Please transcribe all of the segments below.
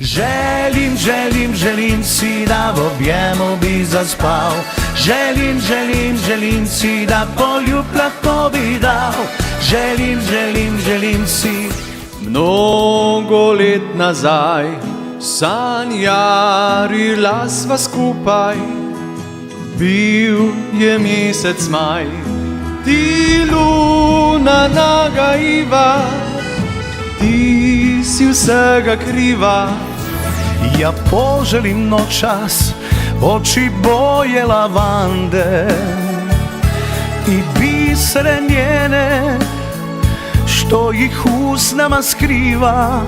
Želim, želim, želim si, da v objemu bi zaspal. Želim, želim, želim si, da poljub lahko bi dal. Želim, želim, želim si. Mnogo let nazaj sanjarila sva skupaj. Bil je mesec maj, ti luna nagaiva, ti si vsega kriva. Ja poželim noćas oči boje lavande i bisere njene što ih usnama skriva.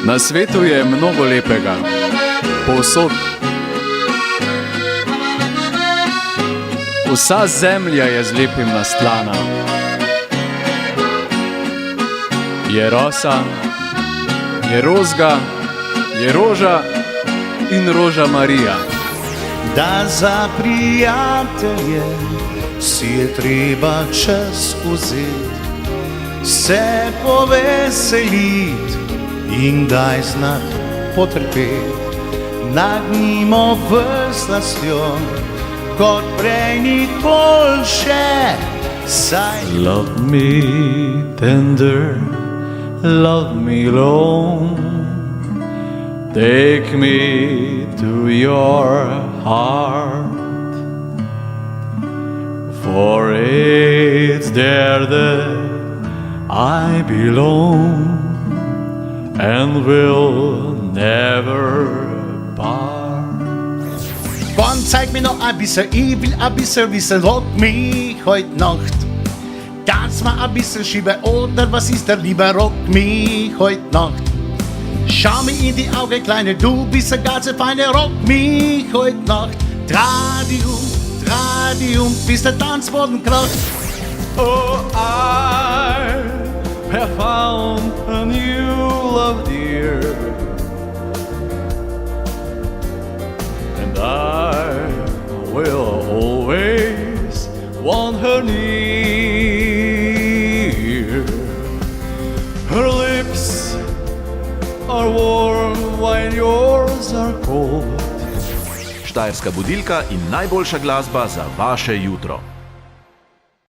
Na svetu je mnogo lepega, povsod. Vsa zemlja je z lepim nastlana. Je rosa, je rozga, je roža in roža Marija. Da za prijatelje si je treba čas vzet, se poveselit in daj znat potrpet. Nagnimo vrstnostjo kot prej nikoli še. Love me tender, love me long, take me to your heart, for it's there that I belong and will never part. Komm, zeig mir noch ein bisschen, ich will ein bisschen wissen, rock mich heute Nacht. Kannst mal ein bisschen schieben oder was ist der Liebe, rock mich heute Nacht. Schau mir in die Augen, Kleine, du bist eine ganz feine, rock mich heute Nacht. Tradium, Tradium, bis der Tanzboden kracht. Oh, I have found a new love, dear, and I will always want her near. Her lips are warm while yours are cold. Štajerska budilka in najboljša glasba za vaše jutro.